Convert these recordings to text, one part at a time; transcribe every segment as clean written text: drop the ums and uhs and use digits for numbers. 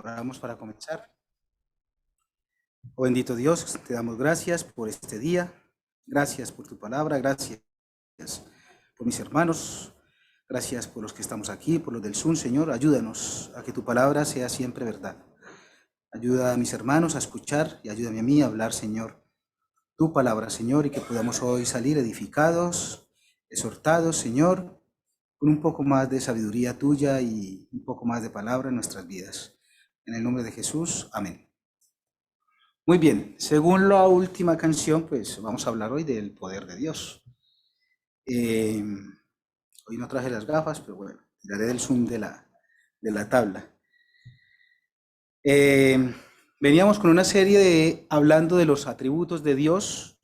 Oramos para comenzar. Oh bendito Dios, te damos gracias por este día, gracias por tu palabra, gracias por mis hermanos, gracias por los que estamos aquí, por los del Zoom, Señor. Ayúdanos a que tu palabra sea siempre verdad. Ayuda a mis hermanos a escuchar y ayúdame a mí a hablar, Señor, tu palabra, Señor, y que podamos hoy salir edificados, exhortados, Señor, con un poco más de sabiduría tuya y un poco más de palabra en nuestras vidas. En el nombre de Jesús, amén. Muy bien, según la última canción, pues vamos a hablar hoy del poder de Dios. Hoy no traje las gafas, pero bueno, tiraré del zoom de la tabla. Veníamos con una serie hablando de los atributos de Dios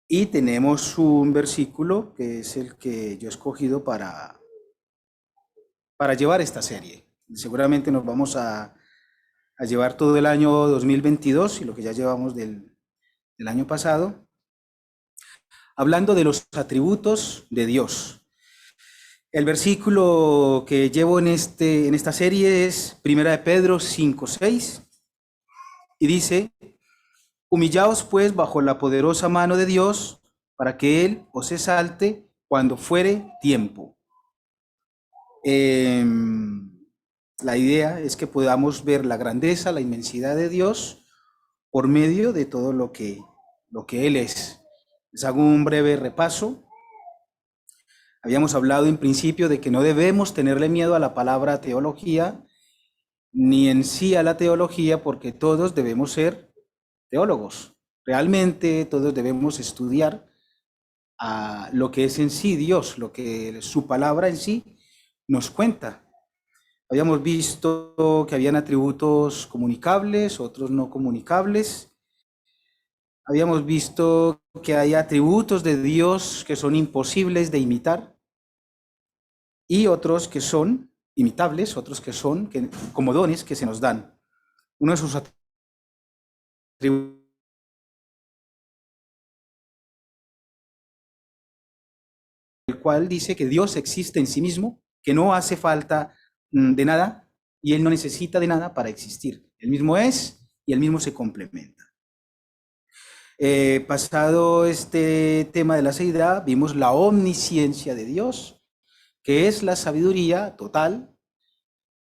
y tenemos un versículo que es el que yo he escogido para llevar esta serie. Seguramente nos vamos a llevar todo el año 2022 y lo que ya llevamos del año pasado, hablando de los atributos de Dios. El versículo que llevo en esta serie es 1 de Pedro 5:6 y dice: humillaos pues bajo la poderosa mano de Dios para que Él os exalte cuando fuere tiempo. La idea es que podamos ver la grandeza, la inmensidad de Dios por medio de todo lo que Él es. Les hago un breve repaso. Habíamos hablado en principio de que no debemos tenerle miedo a la palabra teología, ni en sí a la teología, porque todos debemos ser teólogos. Realmente todos debemos estudiar a lo que es en sí Dios, lo que su palabra en sí nos cuenta. Habíamos visto que habían atributos comunicables, otros no comunicables. Habíamos visto que hay atributos de Dios que son imposibles de imitar y otros que son imitables, otros que son como dones que se nos dan. Uno de sus atributos, el cual dice que Dios existe en sí mismo, que no hace falta de nada y Él no necesita de nada para existir. Él mismo es y Él mismo se complementa. Pasado este tema de la seidad, vimos la omnisciencia de Dios, que es la sabiduría total,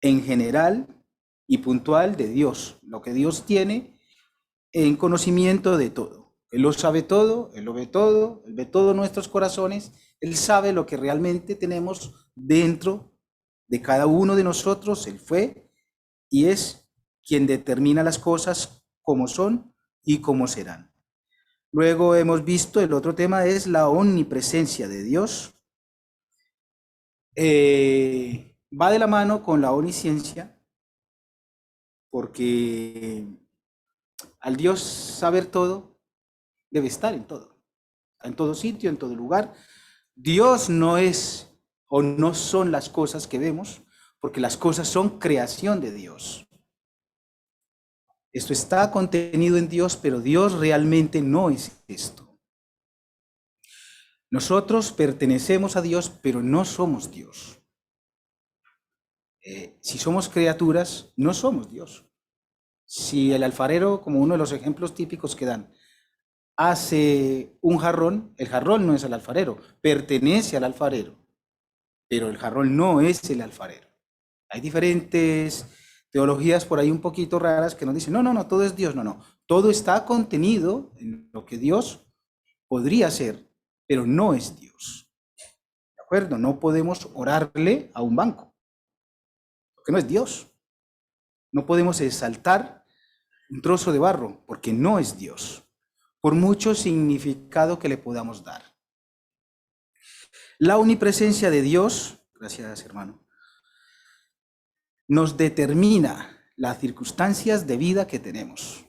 en general y puntual de Dios, lo que Dios tiene en conocimiento de todo. Él lo sabe todo, Él lo ve todo, Él ve todos nuestros corazones, Él sabe lo que realmente tenemos dentro de cada uno de nosotros. Él fue y es quien determina las cosas como son y cómo serán. Luego hemos visto el otro tema es la omnipresencia de Dios. Va de la mano con la omnisciencia, porque al Dios saber todo, debe estar en todo sitio, en todo lugar. Dios no es o no son las cosas que vemos, porque las cosas son creación de Dios. Esto está contenido en Dios, pero Dios realmente no es esto. Nosotros pertenecemos a Dios, pero no somos Dios. Si somos criaturas, no somos Dios. Si el alfarero, como uno de los ejemplos típicos que dan, hace un jarrón, el jarrón no es el alfarero, pertenece al alfarero, pero el jarrón no es el alfarero. Hay diferentes teologías por ahí un poquito raras que nos dicen, no, todo es Dios, no, todo está contenido en lo que Dios podría ser, pero no es Dios. ¿De acuerdo? No podemos orarle a un banco, porque no es Dios. No podemos exaltar un trozo de barro, porque no es Dios, por mucho significado que le podamos dar. La omnipresencia de Dios, gracias hermano, nos determina las circunstancias de vida que tenemos.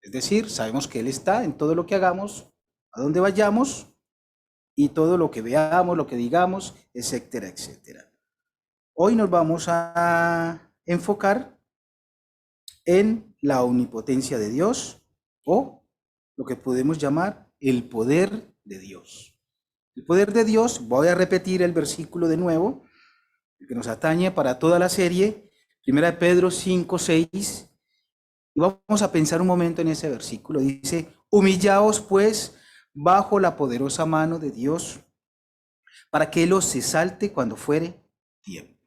Es decir, sabemos que Él está en todo lo que hagamos, a donde vayamos, y todo lo que veamos, lo que digamos, etcétera, etcétera. Hoy nos vamos a enfocar en la omnipotencia de Dios, o lo que podemos llamar el poder de Dios. El poder de Dios, voy a repetir el versículo de nuevo, el que nos atañe para toda la serie, Primera de Pedro 5, 6. Y vamos a pensar un momento en ese versículo. Dice, humillaos pues bajo la poderosa mano de Dios, para que Él os exalte cuando fuere tiempo.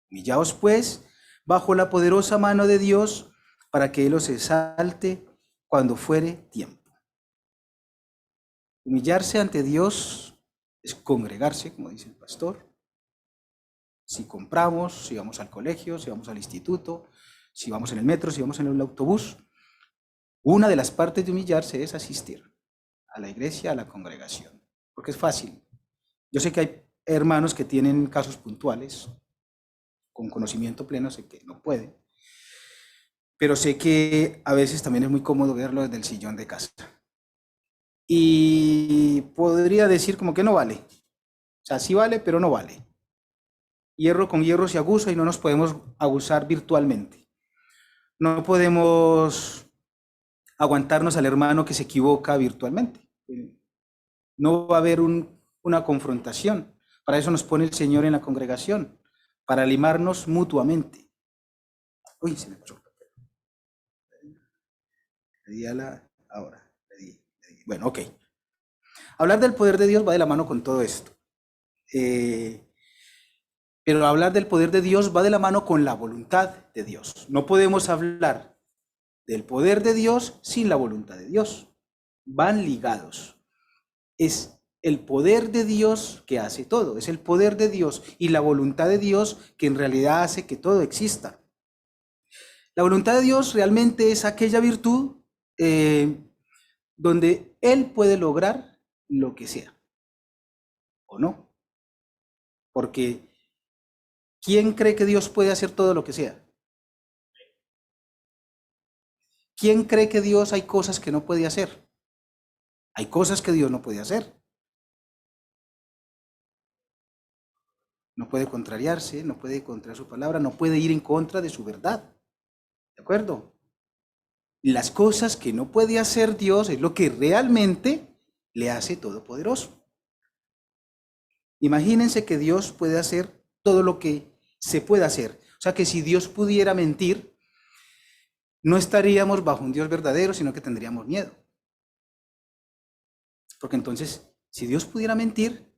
Humillaos pues bajo la poderosa mano de Dios, para que Él os exalte cuando fuere tiempo. Humillarse ante Dios es congregarse, como dice el pastor. Si compramos, si vamos al colegio, si vamos al instituto, si vamos en el metro, si vamos en el autobús, una de las partes de humillarse es asistir a la iglesia, a la congregación, porque es fácil. Yo sé que hay hermanos que tienen casos puntuales, con conocimiento pleno, sé que no pueden, pero sé que a veces también es muy cómodo verlo desde el sillón de casa. Y podría decir como que no vale. O sea, sí vale, pero no vale. Hierro con hierro se aguza y no nos podemos abusar virtualmente. No podemos aguantarnos al hermano que se equivoca virtualmente. No va a haber una confrontación. Para eso nos pone el Señor en la congregación, para limarnos mutuamente. Uy, se me pasó. Le di a la... Ahora, le di. Bueno, ok. Hablar del poder de Dios va de la mano con todo esto. Pero hablar del poder de Dios va de la mano con la voluntad de Dios. No podemos hablar del poder de Dios sin la voluntad de Dios. Van ligados. Es el poder de Dios que hace todo. Es el poder de Dios y la voluntad de Dios que en realidad hace que todo exista. La voluntad de Dios realmente es aquella virtud donde Él puede lograr lo que sea. ¿O no? Porque ¿quién cree que Dios puede hacer todo lo que sea? ¿Quién cree que Dios hay cosas que no puede hacer? Hay cosas que Dios no puede hacer. No puede contrariarse, no puede contrariar su palabra, no puede ir en contra de su verdad. ¿De acuerdo? Las cosas que no puede hacer Dios es lo que realmente le hace todopoderoso. Imagínense que Dios puede hacer todo lo que se puede hacer. O sea que si Dios pudiera mentir, no estaríamos bajo un Dios verdadero, sino que tendríamos miedo. Porque entonces, si Dios pudiera mentir,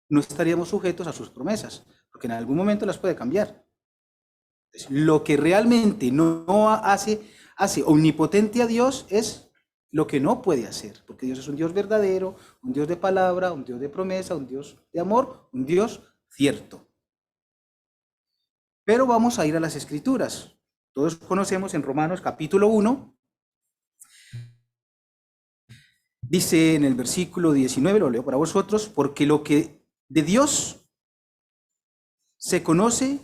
no estaríamos sujetos a sus promesas, porque en algún momento las puede cambiar. Entonces, lo que realmente no hace omnipotente a Dios es lo que no puede hacer, porque Dios es un Dios verdadero, un Dios de palabra, un Dios de promesa, un Dios de amor, un Dios cierto. Pero vamos a ir a las Escrituras. Todos conocemos en Romanos capítulo 1, dice en el versículo 19, lo leo para vosotros, porque lo que de Dios se conoce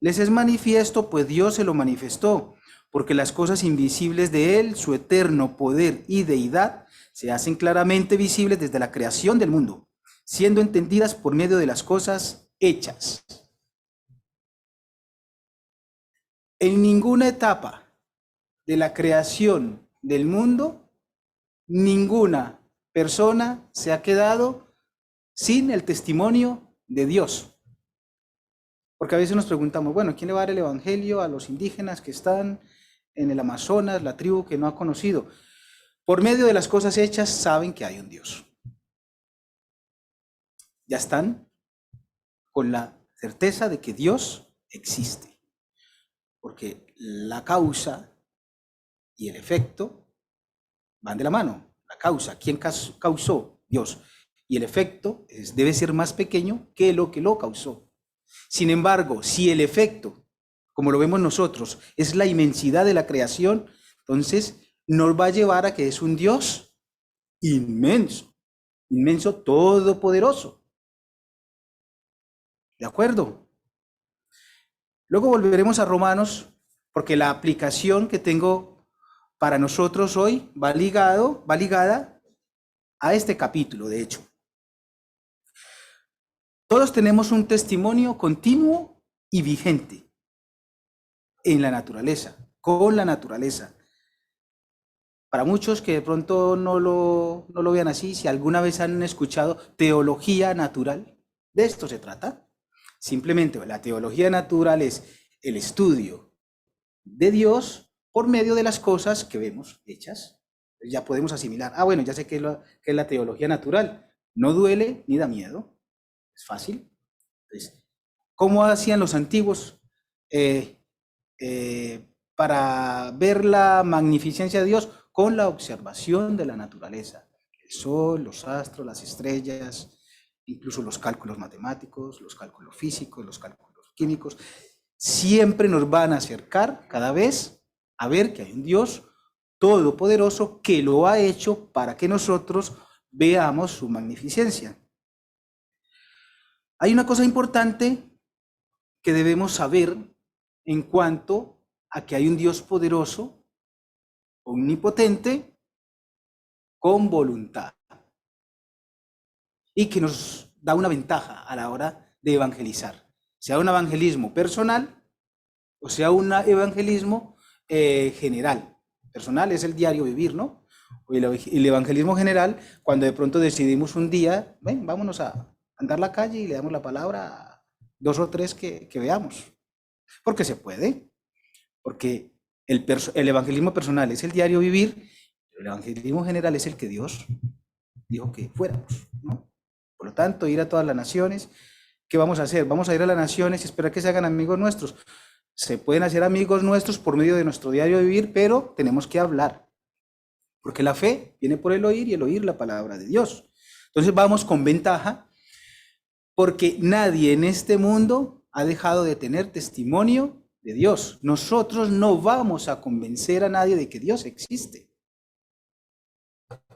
les es manifiesto, pues Dios se lo manifestó, porque las cosas invisibles de Él, su eterno poder y deidad, se hacen claramente visibles desde la creación del mundo, siendo entendidas por medio de las cosas hechas. En ninguna etapa de la creación del mundo, ninguna persona se ha quedado sin el testimonio de Dios. Porque a veces nos preguntamos, bueno, ¿quién le va a dar el evangelio a los indígenas que están en el Amazonas, la tribu que no ha conocido? Por medio de las cosas hechas saben que hay un Dios. Ya están con la certeza de que Dios existe. Porque la causa y el efecto van de la mano. La causa, ¿quién causó? Dios. Y el efecto debe ser más pequeño que lo causó. Sin embargo, si el efecto, como lo vemos nosotros, es la inmensidad de la creación, entonces nos va a llevar a que es un Dios inmenso, inmenso, todopoderoso. ¿De acuerdo? Luego volveremos a Romanos, porque la aplicación que tengo para nosotros hoy va ligada a este capítulo, de hecho. Todos tenemos un testimonio continuo y vigente en la naturaleza, con la naturaleza. Para muchos que de pronto no lo vean así, si alguna vez han escuchado teología natural, de esto se trata. Simplemente la teología natural es el estudio de Dios por medio de las cosas que vemos hechas. Ya podemos asimilar. Ah, bueno, ya sé qué es la teología natural. No duele ni da miedo. Es fácil. Entonces, ¿cómo hacían los antiguos para ver la magnificencia de Dios? Con la observación de la naturaleza. El sol, los astros, las estrellas, incluso los cálculos matemáticos, los cálculos físicos, los cálculos químicos. Siempre nos van a acercar cada vez a ver que hay un Dios todopoderoso que lo ha hecho para que nosotros veamos su magnificencia. Hay una cosa importante que debemos saber en cuanto a que hay un Dios poderoso, omnipotente, con voluntad, y que nos da una ventaja a la hora de evangelizar, sea un evangelismo personal o sea un evangelismo general. Personal es el diario vivir, ¿no? El evangelismo general, cuando de pronto decidimos un día, ven, vámonos a andar la calle y le damos la palabra a 2 o 3 que veamos. Porque se puede, porque el evangelismo personal es el diario vivir, pero el evangelismo general es el que Dios dijo que fuéramos, ¿no? Por lo tanto, ir a todas las naciones. ¿Qué vamos a hacer? Vamos a ir a las naciones y esperar que se hagan amigos nuestros. Se pueden hacer amigos nuestros por medio de nuestro diario vivir, pero tenemos que hablar, porque la fe viene por el oír y el oír la palabra de Dios. Entonces vamos con ventaja, porque nadie en este mundo ha dejado de tener testimonio de Dios. Nosotros no vamos a convencer a nadie de que Dios existe.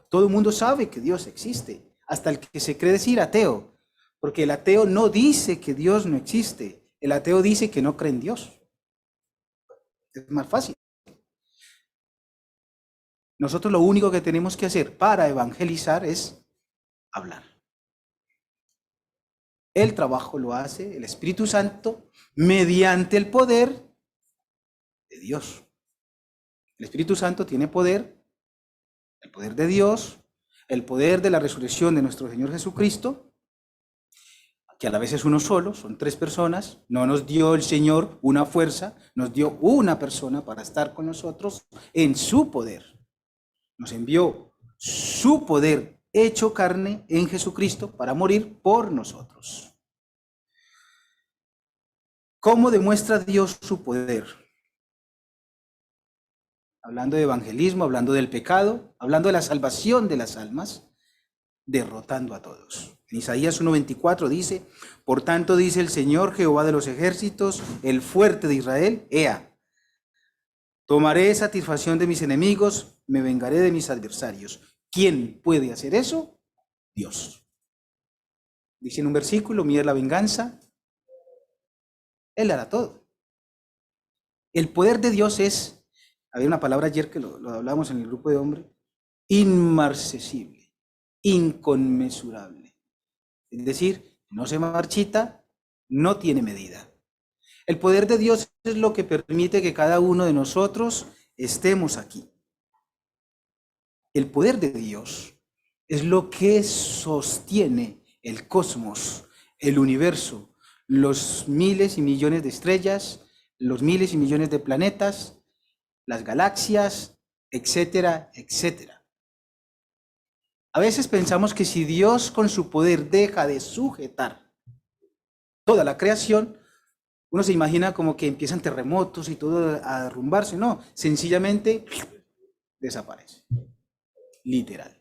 Todo el mundo sabe que Dios existe, hasta el que se cree decir ateo, porque el ateo no dice que Dios no existe, el ateo dice que no cree en Dios. Es más fácil. Nosotros lo único que tenemos que hacer para evangelizar es hablar. El trabajo lo hace el Espíritu Santo mediante el poder de Dios. El Espíritu Santo tiene poder, el poder de Dios, el poder de la resurrección de nuestro Señor Jesucristo, que a la vez es uno solo, son 3 personas. No nos dio el Señor una fuerza, nos dio una persona para estar con nosotros en su poder. Nos envió su poder hecho carne en Jesucristo para morir por nosotros. ¿Cómo demuestra Dios su poder? Hablando de evangelismo, hablando del pecado, hablando de la salvación de las almas, derrotando a todos. En Isaías 1:24 dice: por tanto dice el Señor Jehová de los ejércitos, el fuerte de Israel, ea, tomaré satisfacción de mis enemigos, me vengaré de mis adversarios. ¿Quién puede hacer eso? Dios. Dice en un versículo: mía es la venganza, Él hará todo. El poder de Dios es, había una palabra ayer que lo hablábamos en el grupo de hombres, inmarcesible, inconmensurable. Es decir, no se marchita, no tiene medida. El poder de Dios es lo que permite que cada uno de nosotros estemos aquí. El poder de Dios es lo que sostiene el cosmos, el universo, los miles y millones de estrellas, los miles y millones de planetas, las galaxias, etcétera, etcétera. A veces pensamos que si Dios con su poder deja de sujetar toda la creación, uno se imagina como que empiezan terremotos y todo a derrumbarse. No, sencillamente desaparece. Literal.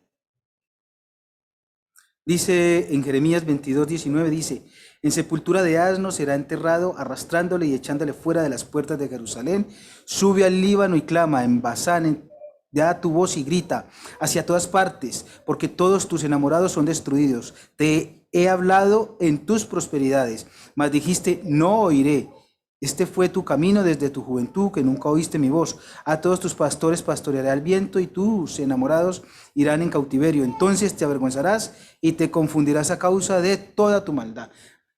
Dice en Jeremías 22:19, dice: en sepultura de asno será enterrado, arrastrándole y echándole fuera de las puertas de Jerusalén. Sube al Líbano y clama, en Basán da tu voz y grita hacia todas partes, porque todos tus enamorados son destruidos. Te he hablado en tus prosperidades, mas dijiste, no oiré. Este fue tu camino desde tu juventud, que nunca oíste mi voz. A todos tus pastores pastoreará el viento, y tus enamorados irán en cautiverio. Entonces te avergonzarás y te confundirás a causa de toda tu maldad.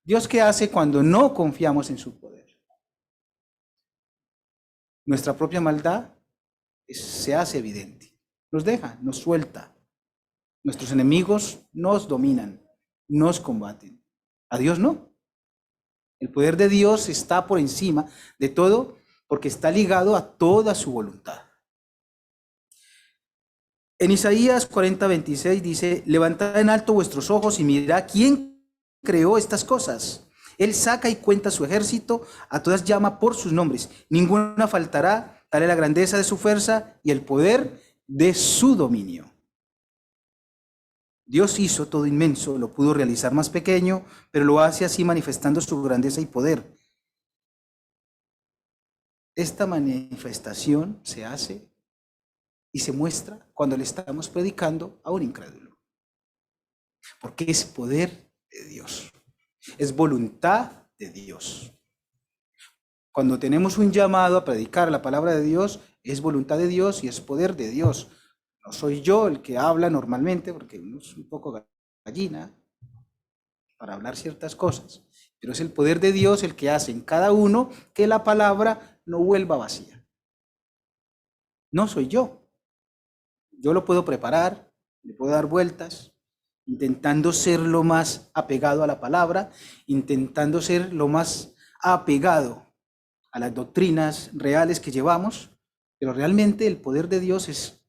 ¿Dios qué hace cuando no confiamos en su poder? Nuestra propia maldad se hace evidente. Nos deja, nos suelta. Nuestros enemigos nos dominan, nos combaten. A Dios no. El poder de Dios está por encima de todo porque está ligado a toda su voluntad. En Isaías 40:26 dice, levantad en alto vuestros ojos y mirad quién creó estas cosas. Él saca y cuenta su ejército, a todas llama por sus nombres. Ninguna faltará, tal es la grandeza de su fuerza y el poder de su dominio. Dios hizo todo inmenso, lo pudo realizar más pequeño, pero lo hace así manifestando su grandeza y poder. Esta manifestación se hace y se muestra cuando le estamos predicando a un incrédulo. Porque es poder de Dios, es voluntad de Dios. Cuando tenemos un llamado a predicar la palabra de Dios, es voluntad de Dios y es poder de Dios. No soy yo el que habla normalmente, porque uno es un poco gallina para hablar ciertas cosas, pero es el poder de Dios el que hace en cada uno que la palabra no vuelva vacía. No soy yo. Yo lo puedo preparar, le puedo dar vueltas, intentando ser lo más apegado a la palabra, intentando ser lo más apegado a las doctrinas reales que llevamos, pero realmente el poder de Dios es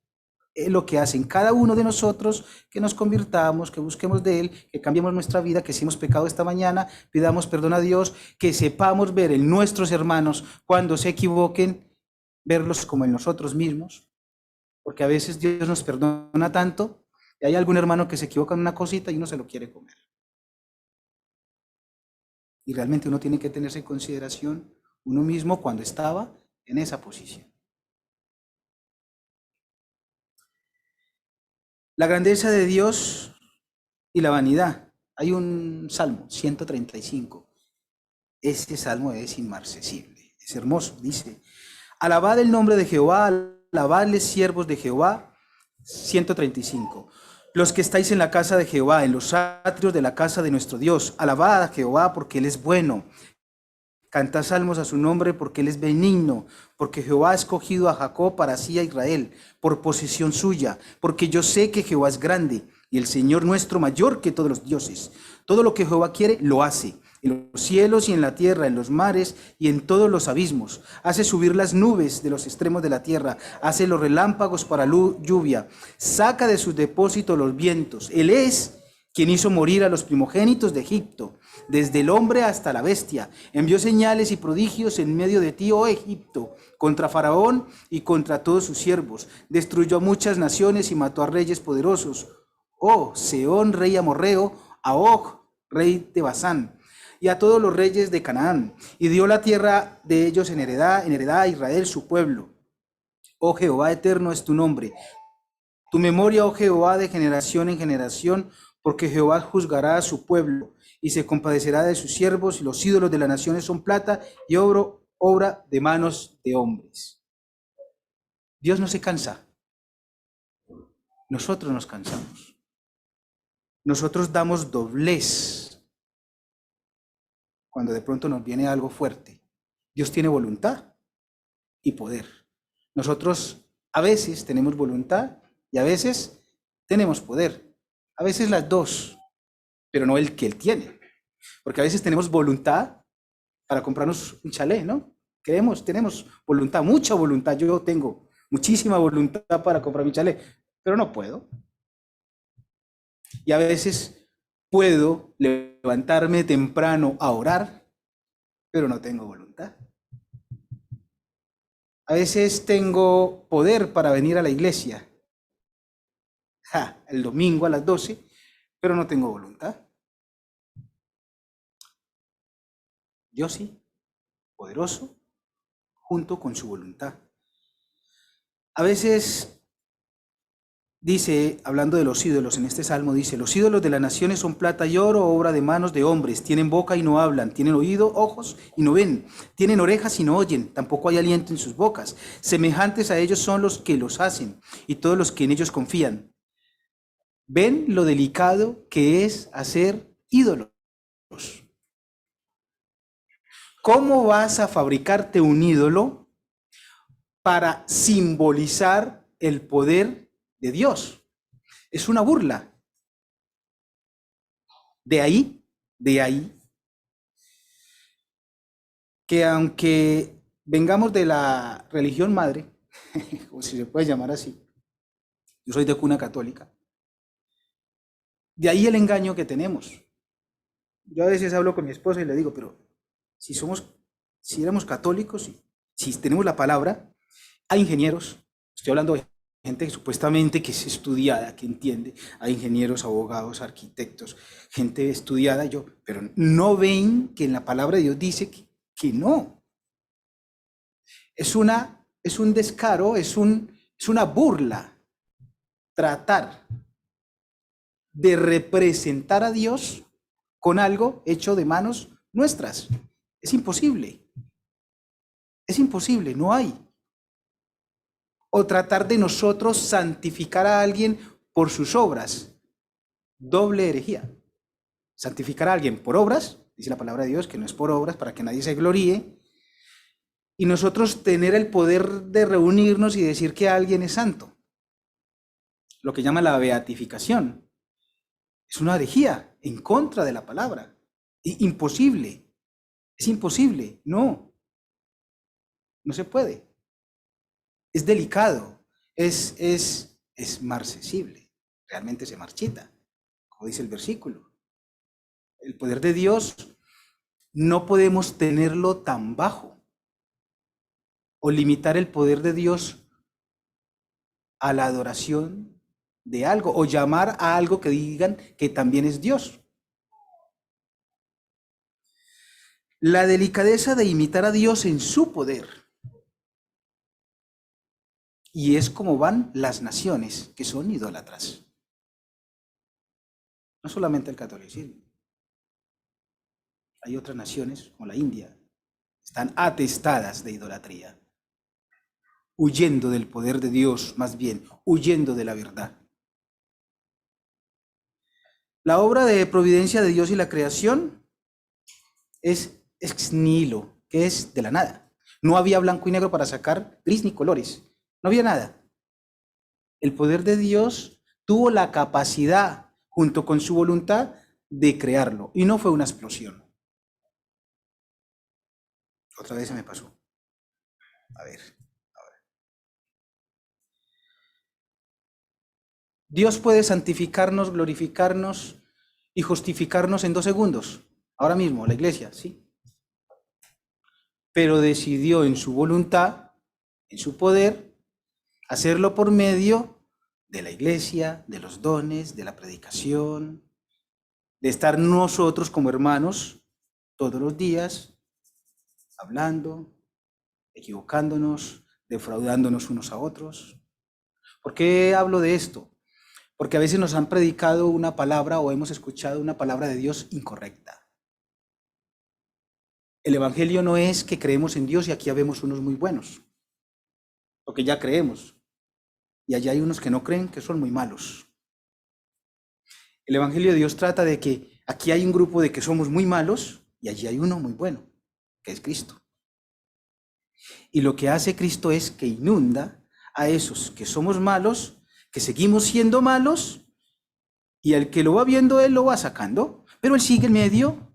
lo que hace en cada uno de nosotros, que nos convirtamos, que busquemos de Él, que cambiemos nuestra vida, que si hemos pecado esta mañana, pidamos perdón a Dios, que sepamos ver en nuestros hermanos cuando se equivoquen, verlos como en nosotros mismos, porque a veces Dios nos perdona tanto, y hay algún hermano que se equivoca en una cosita y uno se lo quiere comer. Y realmente uno tiene que tenerse en consideración uno mismo cuando estaba en esa posición. La grandeza de Dios y la vanidad. Hay un salmo, 135. Este salmo es inmarcesible, es hermoso. Dice, alabad el nombre de Jehová, alabadle siervos de Jehová. 135. Los que estáis en la casa de Jehová, en los atrios de la casa de nuestro Dios, alabad a Jehová porque Él es bueno. Cantad salmos a su nombre porque Él es benigno, porque Jehová ha escogido a Jacob para sí a Israel, por posesión suya, porque yo sé que Jehová es grande y el Señor nuestro mayor que todos los dioses. Todo lo que Jehová quiere, lo hace, en los cielos y en la tierra, en los mares y en todos los abismos. Hace subir las nubes de los extremos de la tierra, hace los relámpagos para lluvia, saca de sus depósitos los vientos. Él es quien hizo morir a los primogénitos de Egipto, desde el hombre hasta la bestia. Envió señales y prodigios en medio de ti, oh Egipto, contra Faraón y contra todos sus siervos. Destruyó a muchas naciones y mató a reyes poderosos. Oh Sehón, rey amorreo, a Og, rey de Basán, y a todos los reyes de Canaán. Y dio la tierra de ellos en heredad a Israel, su pueblo. Oh Jehová, eterno es tu nombre. Tu memoria, oh Jehová, de generación en generación, porque Jehová juzgará a su pueblo y se compadecerá de sus siervos, y los ídolos de las naciones son plata y obra de manos de hombres. Dios no se cansa. Nosotros nos cansamos. Nosotros damos doblez cuando de pronto nos viene algo fuerte. Dios tiene voluntad y poder. Nosotros a veces tenemos voluntad y a veces tenemos poder. A veces las dos, pero no el que Él tiene. Porque a veces tenemos voluntad para comprarnos un chalet, ¿no? Tenemos voluntad, mucha voluntad. Yo tengo muchísima voluntad para comprar mi chalet, pero no puedo. Y a veces puedo levantarme temprano a orar, pero no tengo voluntad. A veces tengo poder para venir a la iglesia, el domingo a las 12, pero no tengo voluntad. Dios sí, poderoso, junto con su voluntad. A veces dice, hablando de los ídolos, en este salmo dice, los ídolos de las naciones son plata y oro, obra de manos de hombres, tienen boca y no hablan, tienen ojos y no ven, tienen orejas y no oyen, tampoco hay aliento en sus bocas. Semejantes a ellos son los que los hacen y todos los que en ellos confían. ¿Ven lo delicado que es hacer ídolos? ¿Cómo vas a fabricarte un ídolo para simbolizar el poder de Dios? Es una burla. De ahí, que aunque vengamos de la religión madre, o si se puede llamar así, yo soy de cuna católica, de ahí el engaño que tenemos. Yo a veces hablo con mi esposa y le digo, pero si éramos católicos, si tenemos la palabra, hay ingenieros, estoy hablando de gente que supuestamente que es estudiada, que entiende, hay ingenieros, abogados, arquitectos, gente estudiada, pero no ven que en la palabra de Dios dice que no. Es un descaro, es una burla tratar de representar a Dios con algo hecho de manos nuestras. Es imposible. Es imposible, no hay. O tratar de nosotros santificar a alguien por sus obras. Doble herejía. Santificar a alguien por obras, dice la palabra de Dios, que no es por obras para que nadie se gloríe, y nosotros tener el poder de reunirnos y decir que alguien es santo. Lo que llama la beatificación. Es una herejía en contra de la palabra. Imposible. Es imposible. No se puede. Es delicado. Es marcesible. Realmente se marchita, como dice el versículo. El poder de Dios no podemos tenerlo tan bajo o limitar el poder de Dios a la adoración de algo o llamar a algo que digan que también es Dios. La delicadeza de imitar a Dios en su poder. Y es como van las naciones que son idólatras. No solamente el catolicismo. Hay otras naciones, como la India, están atestadas de idolatría, huyendo del poder de Dios, más bien, huyendo de la verdad. La obra de providencia de Dios y la creación es ex nihilo, que es de la nada. No había blanco y negro para sacar gris ni colores. No había nada. El poder de Dios tuvo la capacidad, junto con su voluntad, de crearlo. Y no fue una explosión. Otra vez se me pasó. A ver. Dios puede santificarnos, glorificarnos y justificarnos en 2 segundos. Ahora mismo, la iglesia, sí. Pero decidió en su voluntad, en su poder, hacerlo por medio de la iglesia, de los dones, de la predicación, de estar nosotros como hermanos todos los días, hablando, equivocándonos, defraudándonos unos a otros. ¿Por qué hablo de esto? Porque a veces nos han predicado una palabra o hemos escuchado una palabra de Dios incorrecta. El evangelio no es que creemos en Dios y aquí habemos unos muy buenos, porque ya creemos, y allá hay unos que no creen que son muy malos. El evangelio de Dios trata de que aquí hay un grupo de que somos muy malos y allí hay uno muy bueno, que es Cristo. Y lo que hace Cristo es que inunda a esos que somos malos, que seguimos siendo malos, y al que lo va viendo, él lo va sacando, pero él sigue en medio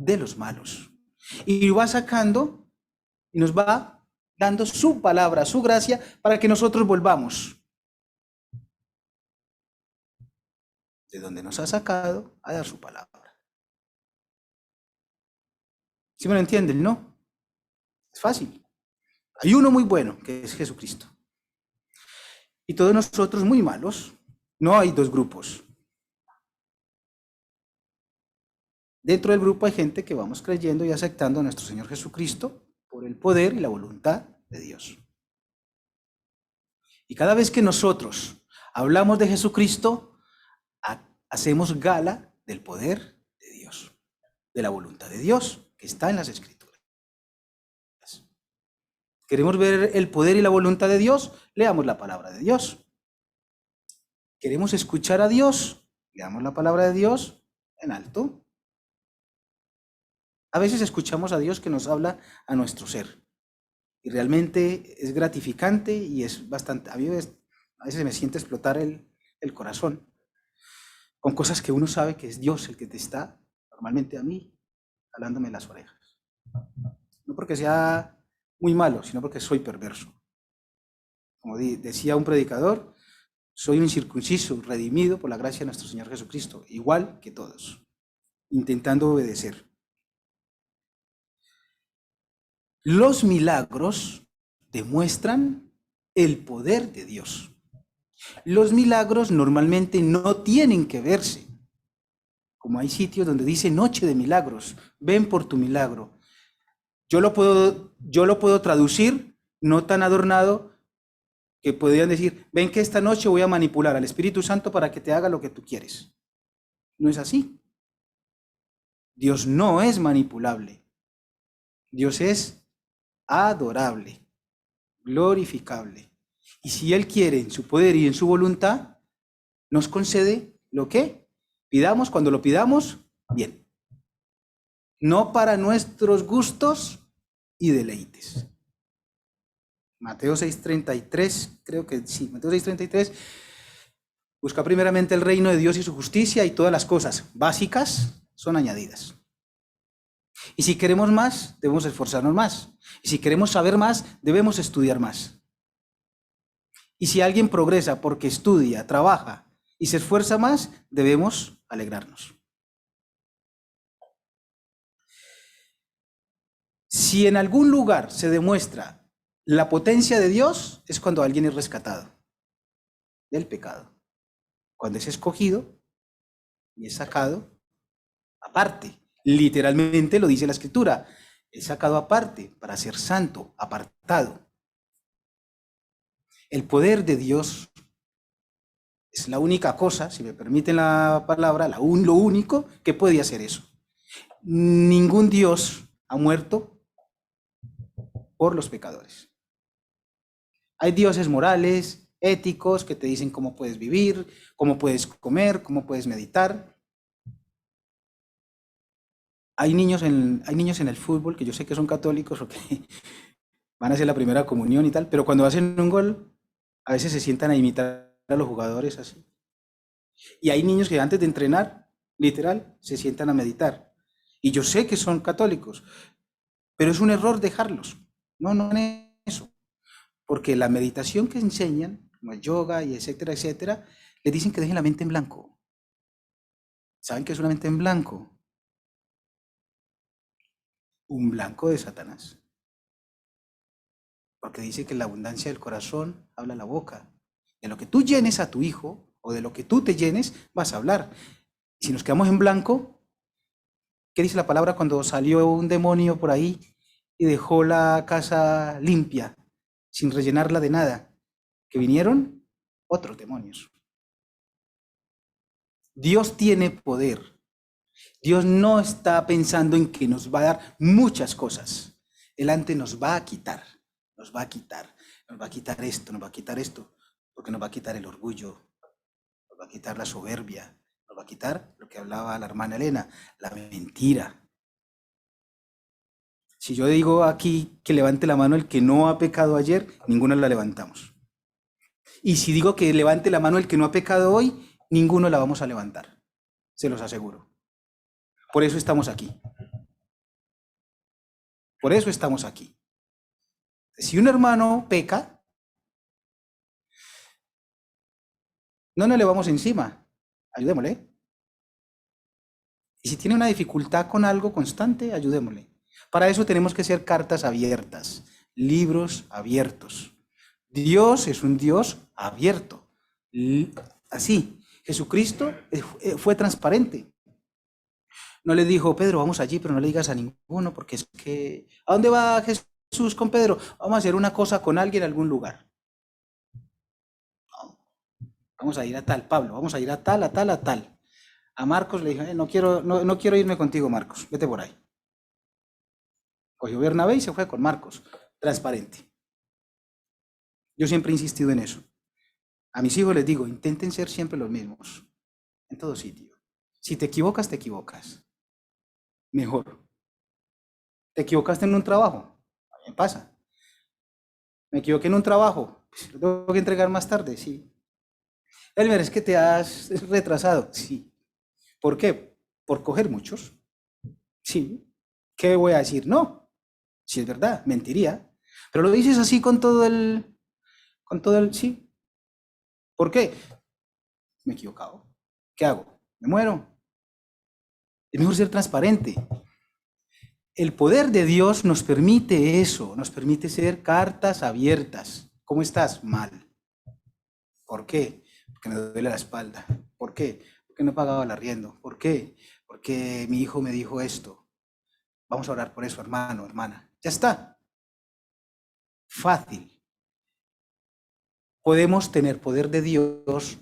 de los malos. Y lo va sacando y nos va dando su palabra, su gracia, para que nosotros volvamos de donde nos ha sacado a dar su palabra. ¿Sí me lo entienden, no? Es fácil. Hay uno muy bueno, que es Jesucristo. Y todos nosotros muy malos. No hay 2 grupos. Dentro del grupo hay gente que vamos creyendo y aceptando a nuestro Señor Jesucristo por el poder y la voluntad de Dios. Y cada vez que nosotros hablamos de Jesucristo, hacemos gala del poder de Dios, de la voluntad de Dios que está en las Escrituras. ¿Queremos ver el poder y la voluntad de Dios? Leamos la palabra de Dios. ¿Queremos escuchar a Dios? Leamos la palabra de Dios en alto. A veces escuchamos a Dios que nos habla a nuestro ser. Y realmente es gratificante y es bastante... A veces me siente explotar el corazón con cosas que uno sabe que es Dios el que te está, normalmente a mí, jalándome las orejas. No porque sea muy malo, sino porque soy perverso. Como decía un predicador, soy un circunciso, redimido por la gracia de nuestro Señor Jesucristo, igual que todos, intentando obedecer. Los milagros demuestran el poder de Dios. Los milagros normalmente no tienen que verse. Como hay sitios donde dice noche de milagros, ven por tu milagro. Yo lo puedo traducir no tan adornado que podrían decir, ven que esta noche voy a manipular al Espíritu Santo para que te haga lo que tú quieres. No es así. Dios no es manipulable. Dios es adorable, glorificable. Y si Él quiere en su poder y en su voluntad, nos concede lo que pidamos cuando lo pidamos bien. No para nuestros gustos y deleites. Mateo 6:33, creo que sí, Mateo 6:33, busca primeramente el reino de Dios y su justicia y todas las cosas básicas son añadidas. Y si queremos más, debemos esforzarnos más. Y si queremos saber más, debemos estudiar más. Y si alguien progresa porque estudia, trabaja y se esfuerza más, debemos alegrarnos. Si en algún lugar se demuestra la potencia de Dios, es cuando alguien es rescatado del pecado. Cuando es escogido y es sacado aparte. Literalmente lo dice la Escritura. Es sacado aparte para ser santo, apartado. El poder de Dios es la única cosa, si me permiten la palabra, lo único que puede hacer eso. Ningún Dios ha muerto por los pecadores. Hay dioses morales, éticos, que te dicen cómo puedes vivir, cómo puedes comer, cómo puedes meditar. Hay niños en el fútbol que yo sé que son católicos o que van a hacer la primera comunión y tal, pero cuando hacen un gol, a veces se sientan a imitar a los jugadores así. Y hay niños que antes de entrenar, literal, se sientan a meditar. Y yo sé que son católicos, pero es un error dejarlos. No, no en eso. Porque la meditación que enseñan, como el yoga y etcétera, etcétera, les dicen que dejen la mente en blanco. ¿Saben qué es una mente en blanco? Un blanco de Satanás. Porque dice que la abundancia del corazón habla la boca. De lo que tú llenes a tu hijo o de lo que tú te llenes, vas a hablar. Y si nos quedamos en blanco, ¿qué dice la palabra cuando salió un demonio por ahí y dejó la casa limpia, sin rellenarla de nada? Que vinieron otros demonios. Dios tiene poder. Dios no está pensando en que nos va a dar muchas cosas. Él antes nos va a quitar, nos va a quitar, nos va a quitar esto, nos va a quitar esto, porque nos va a quitar el orgullo, nos va a quitar la soberbia, nos va a quitar lo que hablaba la hermana Elena, la mentira. Si yo digo aquí que levante la mano el que no ha pecado ayer, ninguno la levantamos. Y si digo que levante la mano el que no ha pecado hoy, ninguno la vamos a levantar. Se los aseguro. Por eso estamos aquí. Por eso estamos aquí. Si un hermano peca, no nos le vamos encima. Ayudémosle. Y si tiene una dificultad con algo constante, ayudémosle. Para eso tenemos que ser cartas abiertas, libros abiertos. Dios es un Dios abierto. Así, Jesucristo fue transparente. No le dijo, Pedro, vamos allí, pero no le digas a ninguno, porque es que, ¿a dónde va Jesús con Pedro? Vamos a hacer una cosa con alguien en algún lugar. No, vamos a ir a tal, Pablo, vamos a ir a tal, a tal, a tal. A Marcos le dijo, no quiero irme contigo, Marcos, vete por ahí. Cogió Bernabé y se fue con Marcos, transparente. Yo siempre he insistido en eso. A mis hijos les digo, intenten ser siempre los mismos, en todo sitio. Si te equivocas, te equivocas. Mejor. ¿Te equivocaste en un trabajo? A mí me pasa. Me equivoqué en un trabajo, pues, lo tengo que entregar más tarde, sí. Elmer, es que te has retrasado, sí. ¿Por qué? Por coger muchos. Sí. ¿Qué voy a decir? No. Si es verdad, mentiría. Pero lo dices así con todo el, sí. ¿Por qué? Me he equivocado. ¿Qué hago? Me muero. Es mejor ser transparente. El poder de Dios nos permite eso, nos permite ser cartas abiertas. ¿Cómo estás? Mal. ¿Por qué? Porque me duele la espalda. ¿Por qué? Porque no he pagado el arriendo. ¿Por qué? Porque mi hijo me dijo esto. Vamos a orar por eso, hermano, hermana. Ya está. Fácil. Podemos tener poder de Dios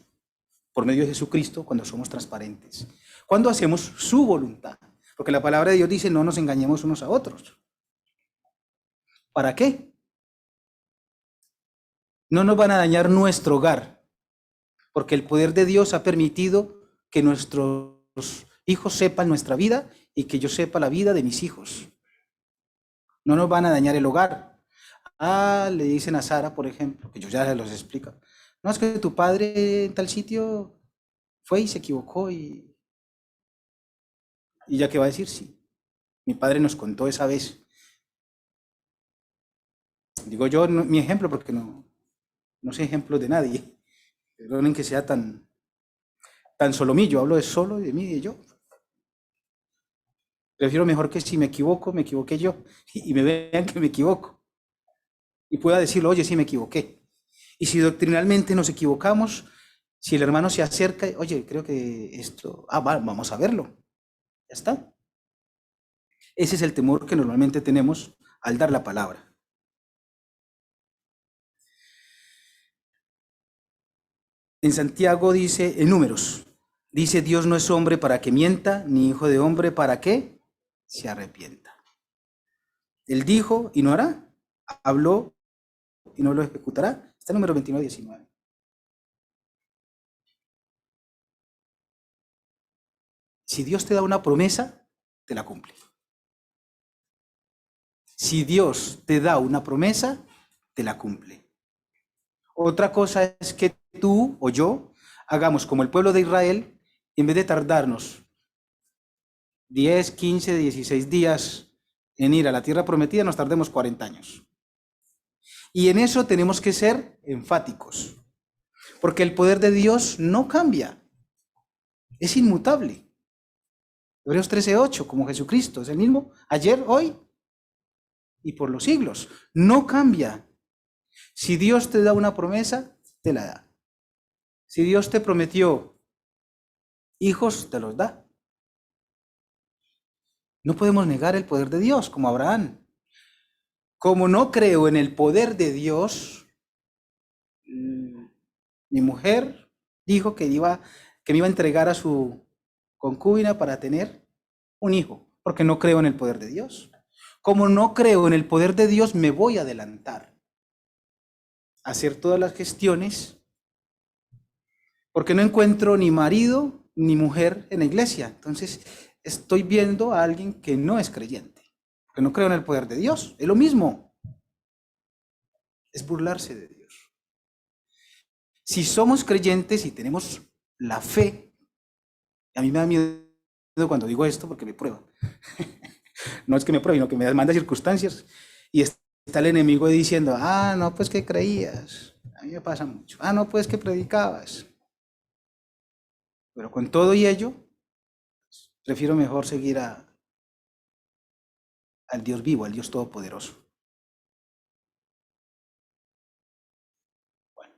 por medio de Jesucristo cuando somos transparentes. Cuando hacemos su voluntad. Porque la palabra de Dios dice, no nos engañemos unos a otros. ¿Para qué? No nos van a dañar nuestro hogar, porque el poder de Dios ha permitido que nuestros hijos sepan nuestra vida y que yo sepa la vida de mis hijos. No nos van a dañar el hogar. Le dicen a Sara, por ejemplo, que yo ya se los explico. No, es que tu padre en tal sitio fue y se equivocó y ya que va a decir, sí. Mi padre nos contó esa vez. Digo yo mi ejemplo porque no sé ejemplos de nadie. Perdonen que sea tan solomillo, hablo de solo, de mí y de yo. Prefiero mejor que si me equivoco, me equivoqué yo y me vean que me equivoco. Y pueda decirlo, oye, sí me equivoqué. Y si doctrinalmente nos equivocamos, si el hermano se acerca, oye, creo que esto, vamos a verlo. Ya está. Ese es el temor que normalmente tenemos al dar la palabra. En Santiago dice, en Números, dice, Dios no es hombre para que mienta, ni hijo de hombre para que se arrepienta. Él dijo y no hará, habló y no lo ejecutará. Está el número 29-19. Si Dios te da una promesa, te la cumple. Si Dios te da una promesa, te la cumple. Otra cosa es que tú o yo hagamos como el pueblo de Israel, en vez de tardarnos 10, 15, 16 días en ir a la tierra prometida, nos tardemos 40 años. Y en eso tenemos que ser enfáticos, porque el poder de Dios no cambia, es inmutable. Hebreos 13:8, como Jesucristo, es el mismo ayer, hoy y por los siglos. No cambia. Si Dios te da una promesa, te la da. Si Dios te prometió hijos, te los da. No podemos negar el poder de Dios, como Abraham. Como no creo en el poder de Dios, mi mujer dijo que me iba a entregar a su concubina para tener un hijo, porque no creo en el poder de Dios. Como no creo en el poder de Dios, me voy a adelantar a hacer todas las gestiones, porque no encuentro ni marido ni mujer en la iglesia. Entonces, estoy viendo a alguien que no es creyente, que no creo en el poder de Dios. Es lo mismo, es burlarse de Dios. Si somos creyentes y tenemos la fe, a mí me da miedo cuando digo esto porque me prueba. No es que me pruebe, sino que me manda circunstancias y está el enemigo diciendo, no, pues que creías. A mí me pasa mucho. No, pues que predicabas. Pero con todo y ello, prefiero mejor seguir al Dios vivo, al Dios todopoderoso. Bueno.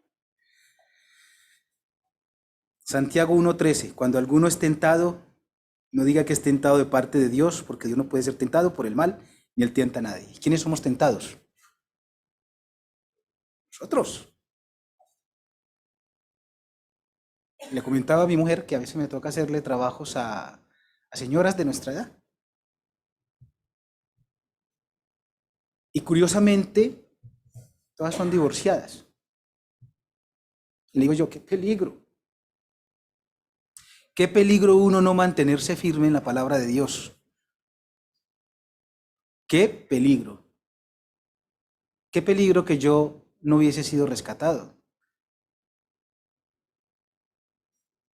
Santiago 1:13, cuando alguno es tentado, no diga que es tentado de parte de Dios, porque Dios no puede ser tentado por el mal, ni él tienta a nadie. ¿Quiénes somos tentados? Nosotros. Le comentaba a mi mujer que a veces me toca hacerle trabajos a señoras de nuestra edad. Y curiosamente, todas son divorciadas. Y le digo yo, qué peligro. Qué peligro uno no mantenerse firme en la palabra de Dios. Qué peligro. Qué peligro que yo no hubiese sido rescatado.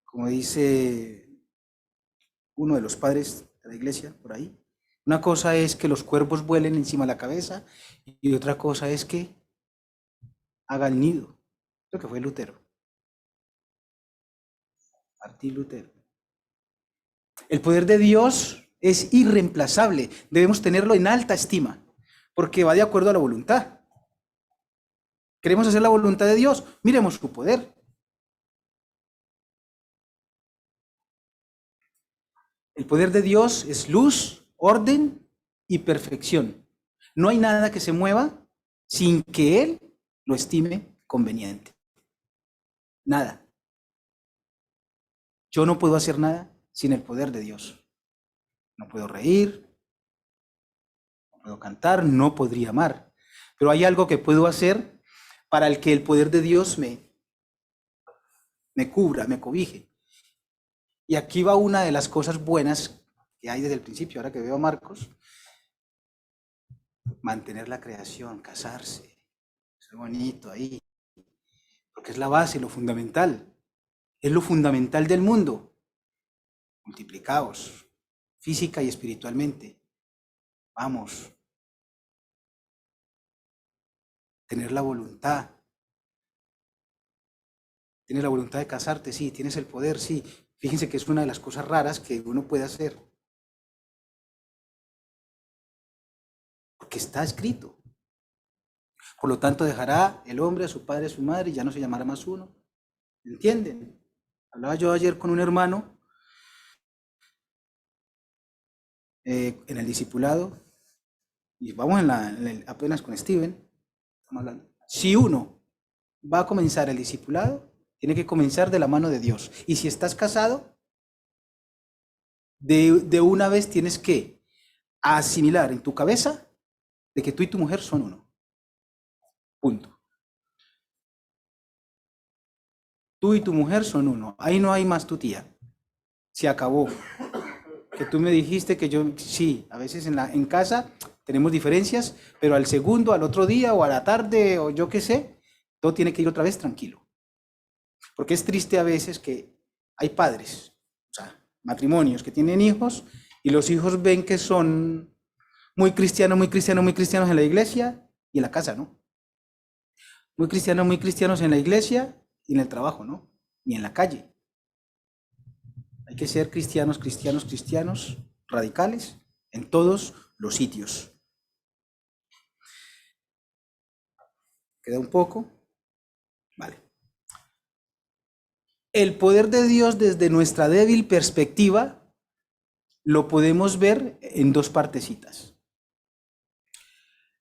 Como dice uno de los padres de la iglesia por ahí, Una cosa es que los cuervos vuelen encima de la cabeza y otra cosa es que haga el nido. Lo que fue Lutero, Martín Lutero. El poder de Dios es irreemplazable. Debemos tenerlo en alta estima porque va de acuerdo a la voluntad. ¿Queremos hacer la voluntad de Dios? Miremos su poder. El poder de Dios es luz, orden y perfección. No hay nada que se mueva sin que Él lo estime conveniente. Nada. Yo no puedo hacer nada sin el poder de Dios. No puedo reír, no puedo cantar, no podría amar. Pero hay algo que puedo hacer para el que el poder de Dios me cubra, me cobije. Y aquí va una de las cosas buenas que hay desde el principio, ahora que veo a Marcos. Mantener la creación, casarse, es bonito ahí, porque es la base, lo fundamental. Es lo fundamental del mundo. Multiplicaos, física y espiritualmente. Vamos. Tener la voluntad. ¿Tienes la voluntad de casarte? Sí. ¿Tienes el poder? Sí. Fíjense que es una de las cosas raras que uno puede hacer. Porque está escrito. Por lo tanto, dejará el hombre a su padre y a su madre y ya no se llamará más uno. ¿Entienden? Hablaba yo ayer con un hermano en el discipulado y vamos apenas con Steven. Estamos hablando. Si uno va a comenzar el discipulado, tiene que comenzar de la mano de Dios. Y si estás casado, de una vez tienes que asimilar en tu cabeza de que tú y tu mujer son uno. Punto. Tú y tu mujer son uno. Ahí no hay más tu tía. Se acabó. Que tú me dijiste que yo, sí, a veces en casa tenemos diferencias, pero al segundo, al otro día o a la tarde o yo qué sé, todo tiene que ir otra vez tranquilo. Porque es triste a veces que hay padres, o sea, matrimonios que tienen hijos y los hijos ven que son muy cristianos, muy cristianos, muy cristianos en la iglesia y en la casa, ¿no? Muy cristianos en la iglesia y en el trabajo, ¿no? Y en la calle. Hay que ser cristianos, cristianos, cristianos, radicales en todos los sitios. ¿Queda un poco? Vale. El poder de Dios desde nuestra débil perspectiva lo podemos ver en dos partecitas.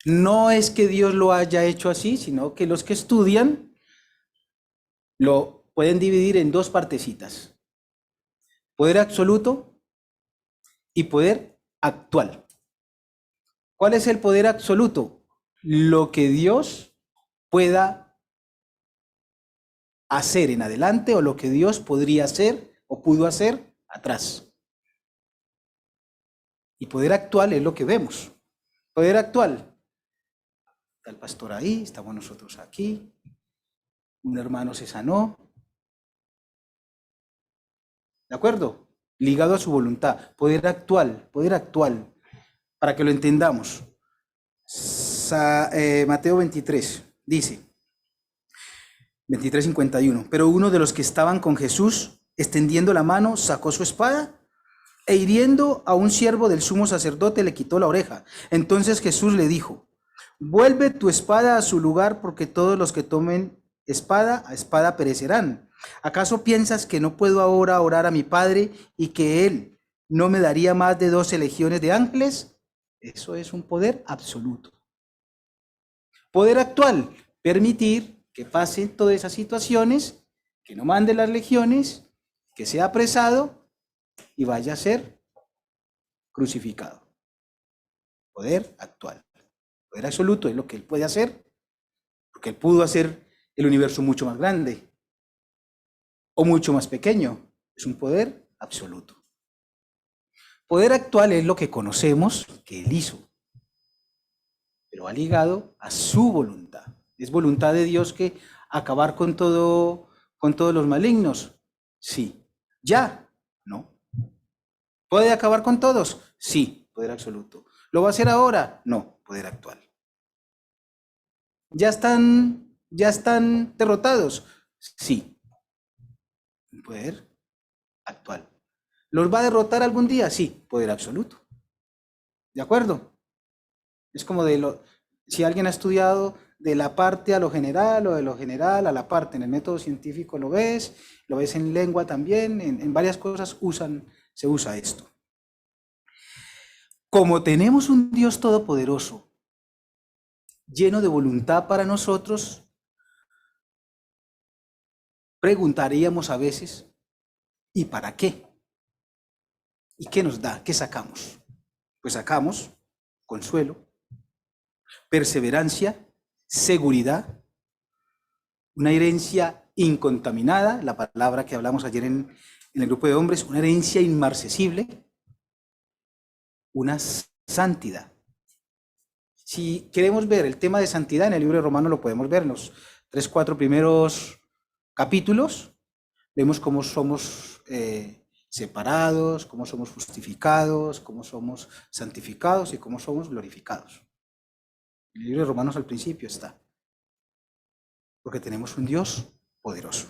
No es que Dios lo haya hecho así, sino que los que estudian lo pueden dividir en dos partecitas. Poder absoluto y poder actual. ¿Cuál es el poder absoluto? Lo que Dios pueda hacer en adelante o lo que Dios podría hacer o pudo hacer atrás. Y poder actual es lo que vemos. Poder actual. Está el pastor ahí, estamos nosotros aquí. Un hermano se sanó. ¿De acuerdo? Ligado a su voluntad. Poder actual, para que lo entendamos. Mateo 23 dice, 23:51, pero uno de los que estaban con Jesús, extendiendo la mano, sacó su espada e hiriendo a un siervo del sumo sacerdote le quitó la oreja. Entonces Jesús le dijo, vuelve tu espada a su lugar porque todos los que tomen espada a espada perecerán. ¿Acaso piensas que no puedo ahora orar a mi Padre y que Él no me daría más de 12 legiones de ángeles? Eso es un poder absoluto. Poder actual, permitir que pasen todas esas situaciones, que no mande las legiones, que sea apresado y vaya a ser crucificado. Poder actual. Poder absoluto es lo que Él puede hacer, porque Él pudo hacer el universo mucho más grande o mucho más pequeño. Es un poder absoluto. Poder actual es lo que conocemos que Él hizo, pero va ligado a su voluntad. ¿Es voluntad de Dios que acabar con todos los malignos? Sí. ¿Ya? No. ¿Puede acabar con todos? Sí. poder absoluto. ¿Lo va a hacer ahora? No, poder actual. ¿Ya están derrotados? Sí, poder actual. ¿Los va a derrotar algún día? Sí, poder absoluto. ¿De acuerdo? Es como si alguien ha estudiado de la parte a lo general o de lo general a la parte. En el método científico lo ves en lengua también, en varias cosas se usa esto. Como tenemos un Dios todopoderoso, lleno de voluntad para nosotros, preguntaríamos a veces, ¿y para qué? ¿Y qué nos da? ¿Qué sacamos? Pues sacamos consuelo, perseverancia, seguridad, una herencia incontaminada, la palabra que hablamos ayer en el grupo de hombres, una herencia inmarcesible, una santidad. Si queremos ver el tema de santidad, en el libro de Romanos lo podemos ver en los 3, 4 primeros capítulos. Vemos cómo somos separados, cómo somos justificados, cómo somos santificados y cómo somos glorificados. El libro de Romanos al principio está. Porque tenemos un Dios poderoso.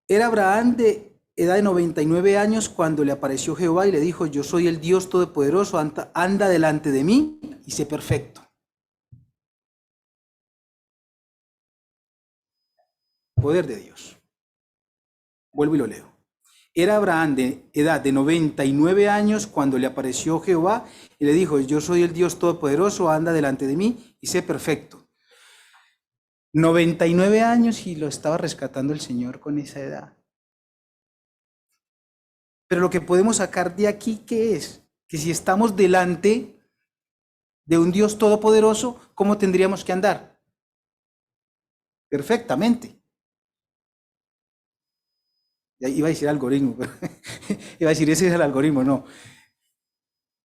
Era Abraham de edad de 99 años cuando le apareció Jehová y le dijo, yo soy el Dios todopoderoso, anda delante de mí y sé perfecto. Poder de Dios. Vuelvo y lo leo. Era Abraham de edad de 99 años cuando le apareció Jehová y le dijo, yo soy el Dios todopoderoso, anda delante de mí y sé perfecto. 99 años y lo estaba rescatando el Señor con esa edad. Pero lo que podemos sacar de aquí, ¿qué es? Que si estamos delante de un Dios todopoderoso, ¿cómo tendríamos que andar? Perfectamente. Iba a decir algoritmo, pero iba a decir ese es el algoritmo, no.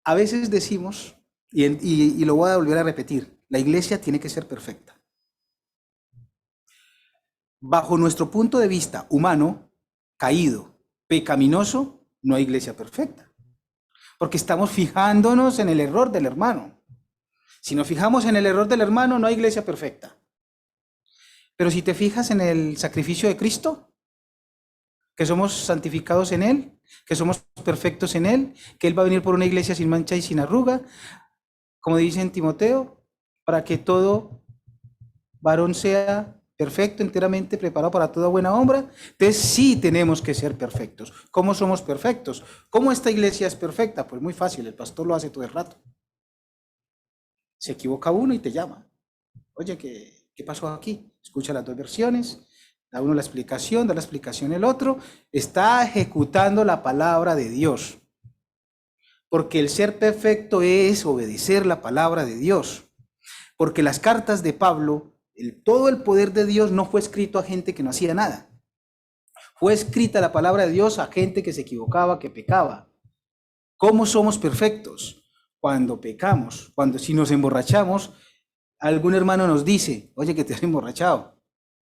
A veces decimos, y lo voy a volver a repetir, la iglesia tiene que ser perfecta. Bajo nuestro punto de vista humano, caído, pecaminoso, no hay iglesia perfecta. Porque estamos fijándonos en el error del hermano. Si nos fijamos en el error del hermano, no hay iglesia perfecta. Pero si te fijas en el sacrificio de Cristo, que somos santificados en Él, que somos perfectos en Él, que Él va a venir por una iglesia sin mancha y sin arruga, como dice en Timoteo, para que todo varón sea perfecto, enteramente preparado para toda buena obra. Entonces sí tenemos que ser perfectos. ¿Cómo somos perfectos? ¿Cómo esta iglesia es perfecta? Pues muy fácil, el pastor lo hace todo el rato. Se equivoca uno y te llama. Oye, ¿qué pasó aquí? Escucha las dos versiones, da uno la explicación, da la explicación el otro. Está ejecutando la palabra de Dios. Porque el ser perfecto es obedecer la palabra de Dios. Porque las cartas de Pablo, todo el poder de Dios no fue escrito a gente que no hacía nada. Fue escrita la palabra de Dios a gente que se equivocaba, que pecaba. ¿Cómo somos perfectos? Cuando pecamos, si nos emborrachamos, algún hermano nos dice, oye, que te has emborrachado.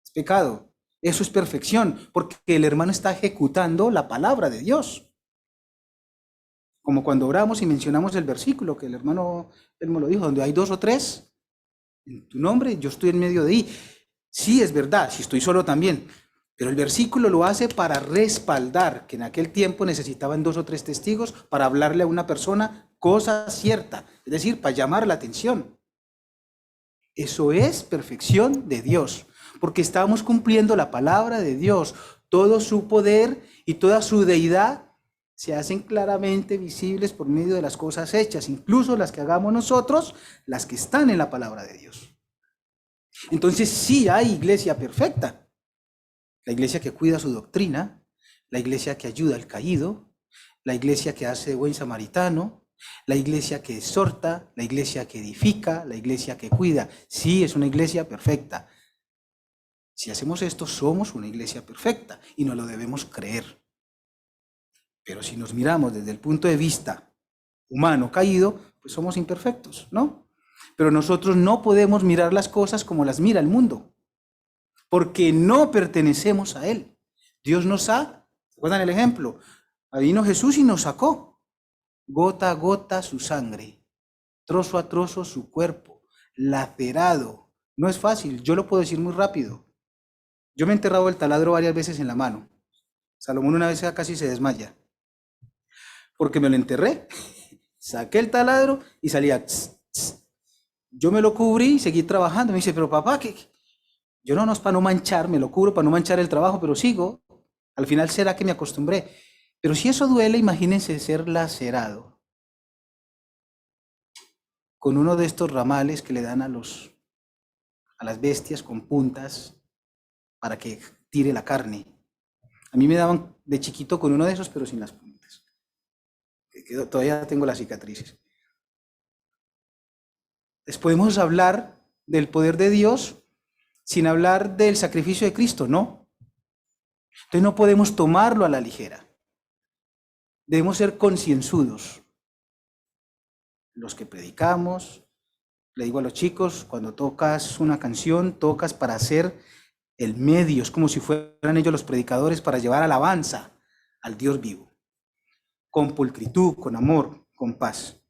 Es pecado. Eso es perfección, porque el hermano está ejecutando la palabra de Dios. Como cuando oramos y mencionamos el versículo que el hermano, él me lo dijo, donde hay 2 o 3 en tu nombre, yo estoy en medio de ahí. Sí, es verdad, si estoy solo también, pero el versículo lo hace para respaldar que en aquel tiempo necesitaban 2 o 3 testigos para hablarle a una persona cosa cierta, es decir, para llamar la atención. Eso es perfección de Dios, porque estamos cumpliendo la palabra de Dios. Todo su poder y toda su deidad se hacen claramente visibles por medio de las cosas hechas, incluso las que hagamos nosotros, las que están en la palabra de Dios. Entonces sí hay iglesia perfecta. La iglesia que cuida su doctrina, la iglesia que ayuda al caído, la iglesia que hace de buen samaritano, la iglesia que exhorta, la iglesia que edifica, la iglesia que cuida. Sí, es una iglesia perfecta. Si hacemos esto, somos una iglesia perfecta y no lo debemos creer. Pero si nos miramos desde el punto de vista humano caído, pues somos imperfectos, ¿no? Pero nosotros no podemos mirar las cosas como las mira el mundo, porque no pertenecemos a él. Dios nos ha, ¿recuerdan el ejemplo? Vino Jesús y nos sacó, gota a gota su sangre, trozo a trozo su cuerpo, lacerado. No es fácil, yo lo puedo decir muy rápido. Yo me he enterrado el taladro varias veces en la mano. Salomón una vez casi se desmaya, porque me lo enterré, saqué el taladro y salía. Tss, tss. Yo me lo cubrí y seguí trabajando. Me dice, pero papá, ¿qué? Yo no, no es para no manchar, me lo cubro para no manchar el trabajo, pero sigo. Al final será que me acostumbré. Pero si eso duele, imagínense ser lacerado con uno de estos ramales que le dan a las bestias con puntas para que tire la carne. A mí me daban de chiquito con uno de esos, pero sin las puntas. Todavía tengo las cicatrices. Les podemos hablar del poder de Dios sin hablar del sacrificio de Cristo, ¿no? Entonces no podemos tomarlo a la ligera. Debemos ser concienzudos. Los que predicamos, le digo a los chicos, cuando tocas una canción, tocas para hacer el medio, es como si fueran ellos los predicadores para llevar alabanza al Dios vivo, con pulcritud, con amor, con paz.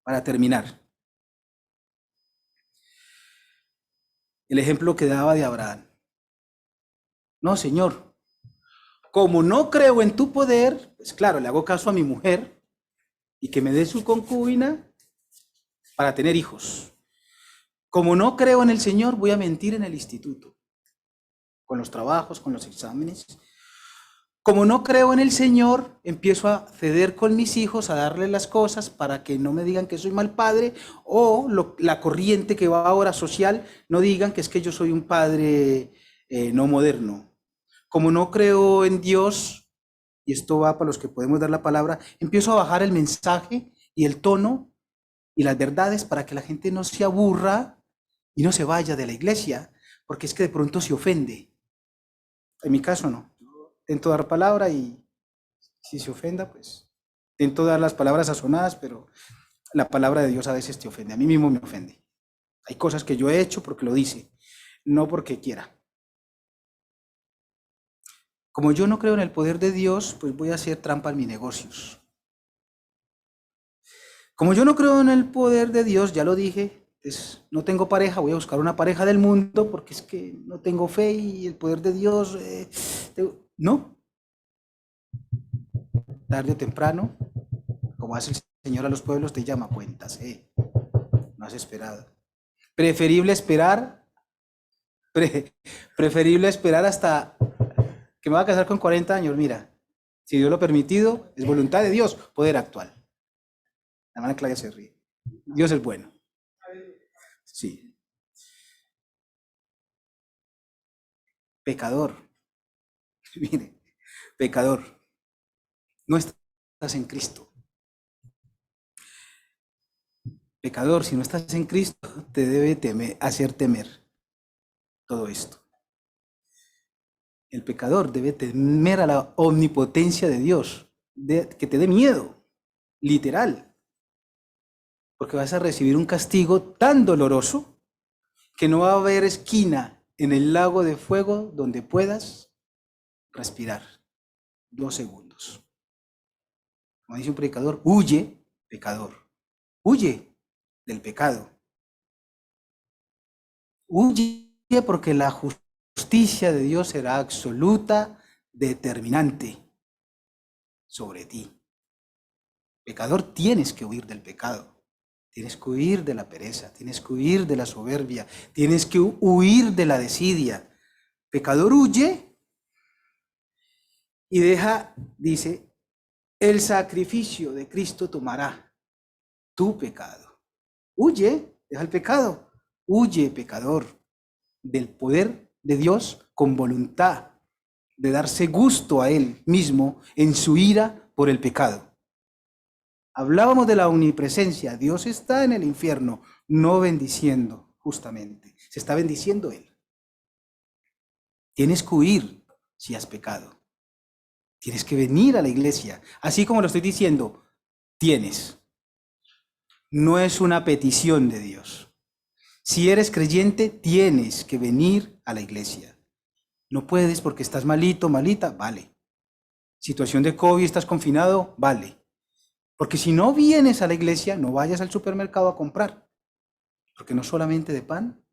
Para terminar, el ejemplo que daba de Abraham. No, Señor, como no creo en tu poder, pues claro, le hago caso a mi mujer y que me dé su concubina para tener hijos. Como no creo en el Señor, voy a mentir en el instituto, con los trabajos, con los exámenes. Como no creo en el Señor, empiezo a ceder con mis hijos, a darles las cosas para que no me digan que soy mal padre, o la corriente que va ahora social, no digan que es que yo soy un padre no moderno. Como no creo en Dios, y esto va para los que podemos dar la palabra, empiezo a bajar el mensaje y el tono y las verdades para que la gente no se aburra y no se vaya de la iglesia, porque es que de pronto se ofende. En mi caso no. Intento dar palabra y si se ofenda, pues intento dar las palabras sazonadas, pero la palabra de Dios a veces te ofende. A mí mismo me ofende. Hay cosas que yo he hecho porque lo dice, no porque quiera. Como yo no creo en el poder de Dios, pues voy a hacer trampa en mis negocios. Como yo no creo en el poder de Dios, ya lo dije, no tengo pareja, voy a buscar una pareja del mundo porque es que no tengo fe y el poder de Dios, no. Tarde o temprano, como hace el Señor a los pueblos, te llama a cuentas, no has esperado. Preferible esperar hasta que me va a casar con 40 años, mira, si Dios lo ha permitido, es voluntad de Dios, poder actual. La hermana Claudia se ríe. Dios es bueno. Sí. Pecador. Mire, pecador. No estás en Cristo. Pecador, si no estás en Cristo, te debe hacer temer todo esto. El pecador debe temer a la omnipotencia de Dios, que te dé miedo, literal, porque vas a recibir un castigo tan doloroso que no va a haber esquina en el lago de fuego donde puedas respirar 2 segundos. Como dice un predicador, huye, pecador, huye del pecado. Huye porque la justicia de Dios será absoluta, determinante sobre ti. Pecador, tienes que huir del pecado. Tienes que huir de la pereza, tienes que huir de la soberbia, tienes que huir de la desidia. Pecador, huye y deja, dice, el sacrificio de Cristo tomará tu pecado. Huye, deja el pecado. Huye, pecador, del poder de Dios con voluntad de darse gusto a Él mismo en su ira por el pecado. Hablábamos de la omnipresencia. Dios está en el infierno, no bendiciendo, justamente. Se está bendiciendo Él. Tienes que huir si has pecado. Tienes que venir a la iglesia. Así como lo estoy diciendo, tienes. No es una petición de Dios. Si eres creyente, tienes que venir a la iglesia. No puedes porque estás malito, malita, vale. Situación de COVID, estás confinado, vale. Porque si no vienes a la iglesia, no vayas al supermercado a comprar. Porque no solamente de pan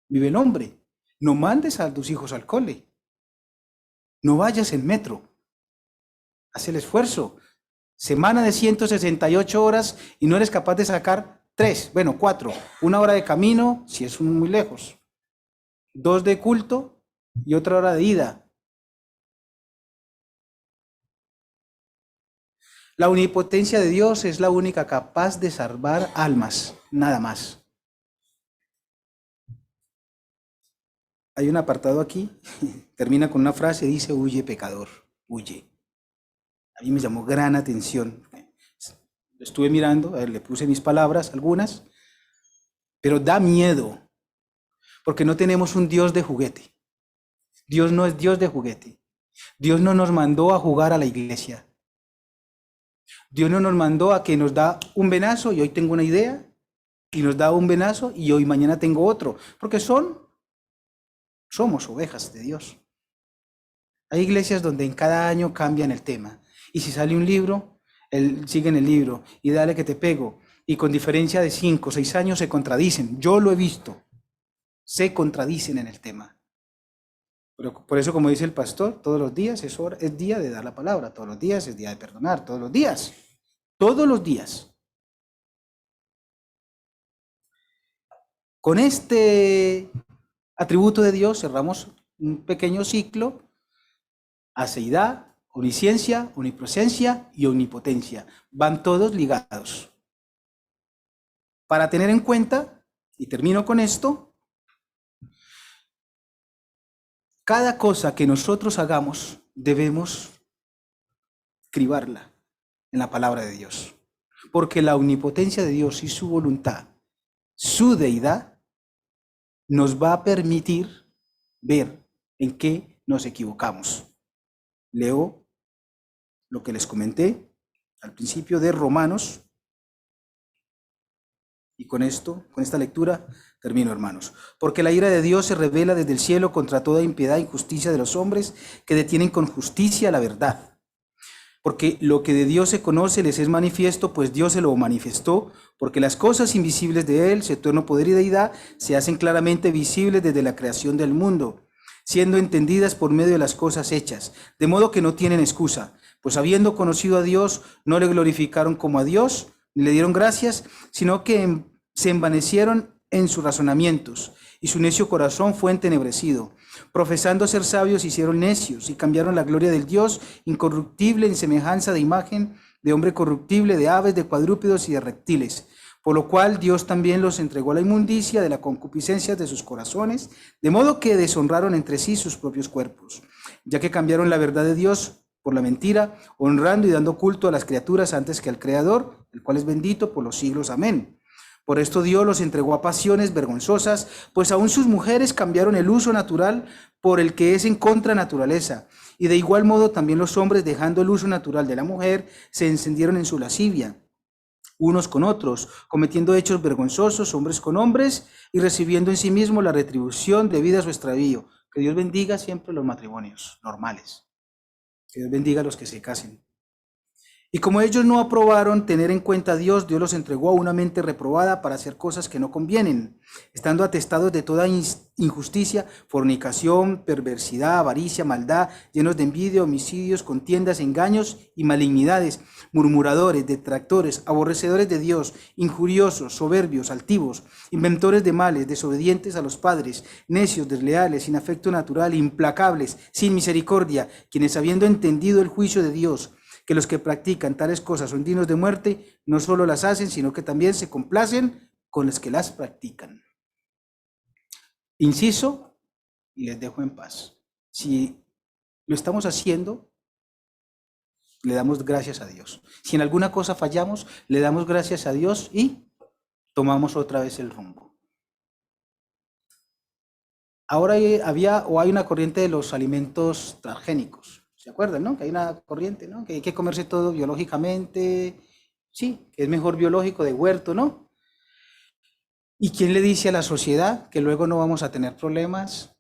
vive el hombre. No mandes a tus hijos al cole. No vayas en metro. Haz el esfuerzo. Semana de 168 horas y no eres capaz de sacar 3, bueno, 4. 1 hora de camino, si es muy lejos. 2 de culto y otra hora de ida. La omnipotencia de Dios es la única capaz de salvar almas, nada más. Hay un apartado aquí, termina con una frase, dice, huye pecador, huye. A mí me llamó gran atención. Estuve mirando, le puse mis palabras, algunas, pero da miedo, porque no tenemos un Dios de juguete. Dios no es Dios de juguete. Dios no nos mandó a jugar a la iglesia. Dios no nos mandó a que nos da un venazo y hoy tengo una idea, y nos da un venazo y hoy mañana tengo otro, porque somos ovejas de Dios. Hay iglesias donde en cada año cambian el tema, y si sale un libro, siguen el libro, y dale que te pego, y con diferencia de 5 o 6 años se contradicen. Yo lo he visto, se contradicen en el tema. Pero por eso, como dice el pastor, todos los días es día de dar la palabra, todos los días es día de perdonar, todos los días. Todos los días. Con este atributo de Dios cerramos un pequeño ciclo: aceidad, omnisciencia, omnipresencia y omnipotencia. Van todos ligados. Para tener en cuenta, y termino con esto, cada cosa que nosotros hagamos debemos cribarla en la palabra de Dios. Porque la omnipotencia de Dios y su voluntad, su deidad, nos va a permitir ver en qué nos equivocamos. Leo lo que les comenté al principio de Romanos, y con esta lectura termino, hermanos. Porque la ira de Dios se revela desde el cielo contra toda impiedad e injusticia de los hombres que detienen con justicia la verdad. Porque lo que de Dios se conoce les es manifiesto, pues Dios se lo manifestó, porque las cosas invisibles de Él, su eterno poder y deidad, se hacen claramente visibles desde la creación del mundo, siendo entendidas por medio de las cosas hechas, de modo que no tienen excusa, pues habiendo conocido a Dios, no le glorificaron como a Dios, ni le dieron gracias, sino que se envanecieron en sus razonamientos, y su necio corazón fue entenebrecido. Profesando ser sabios, hicieron necios y cambiaron la gloria del Dios incorruptible en semejanza de imagen de hombre corruptible, de aves, de cuadrúpedos y de reptiles. Por lo cual Dios también los entregó a la inmundicia de la concupiscencia de sus corazones, de modo que deshonraron entre sí sus propios cuerpos, ya que cambiaron la verdad de Dios por la mentira, honrando y dando culto a las criaturas antes que al Creador, el cual es bendito por los siglos. Amén. Por esto Dios los entregó a pasiones vergonzosas, pues aún sus mujeres cambiaron el uso natural por el que es en contra naturaleza. Y de igual modo también los hombres, dejando el uso natural de la mujer, se encendieron en su lascivia, unos con otros, cometiendo hechos vergonzosos, hombres con hombres, y recibiendo en sí mismo la retribución debida a su extravío. Que Dios bendiga siempre los matrimonios normales. Que Dios bendiga a los que se casen. Y como ellos no aprobaron tener en cuenta a Dios, Dios los entregó a una mente reprobada para hacer cosas que no convienen, estando atestados de toda injusticia, fornicación, perversidad, avaricia, maldad, llenos de envidia, homicidios, contiendas, engaños y malignidades, murmuradores, detractores, aborrecedores de Dios, injuriosos, soberbios, altivos, inventores de males, desobedientes a los padres, necios, desleales, sin afecto natural, implacables, sin misericordia, quienes habiendo entendido el juicio de Dios, que los que practican tales cosas son dignos de muerte, no solo las hacen, sino que también se complacen con los que las practican. Inciso, y les dejo en paz. Si lo estamos haciendo, le damos gracias a Dios. Si en alguna cosa fallamos, le damos gracias a Dios y tomamos otra vez el rumbo. Ahora hay una corriente de los alimentos transgénicos. ¿Se acuerdan, no? Que hay una corriente, ¿no? Que hay que comerse todo biológicamente. Sí, que es mejor biológico de huerto, ¿no? ¿Y quién le dice a la sociedad que luego no vamos a tener problemas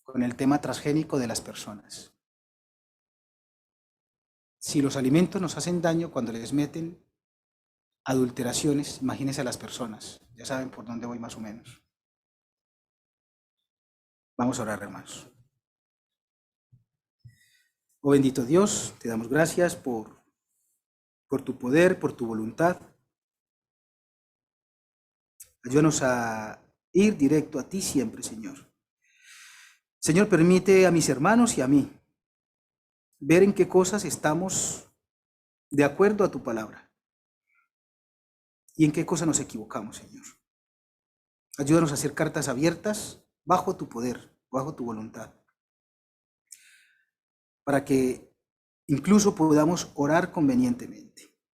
con el tema transgénico de las personas? Si los alimentos nos hacen daño cuando les meten adulteraciones, imagínense a las personas. Ya saben por dónde voy más o menos. Vamos a orar, hermanos. Oh bendito Dios, te damos gracias por tu poder, por tu voluntad. Ayúdanos a ir directo a ti siempre, Señor. Señor, permite a mis hermanos y a mí ver en qué cosas estamos de acuerdo a tu palabra y en qué cosas nos equivocamos, Señor. Ayúdanos a hacer cartas abiertas bajo tu poder, bajo tu voluntad, para que incluso podamos orar convenientemente.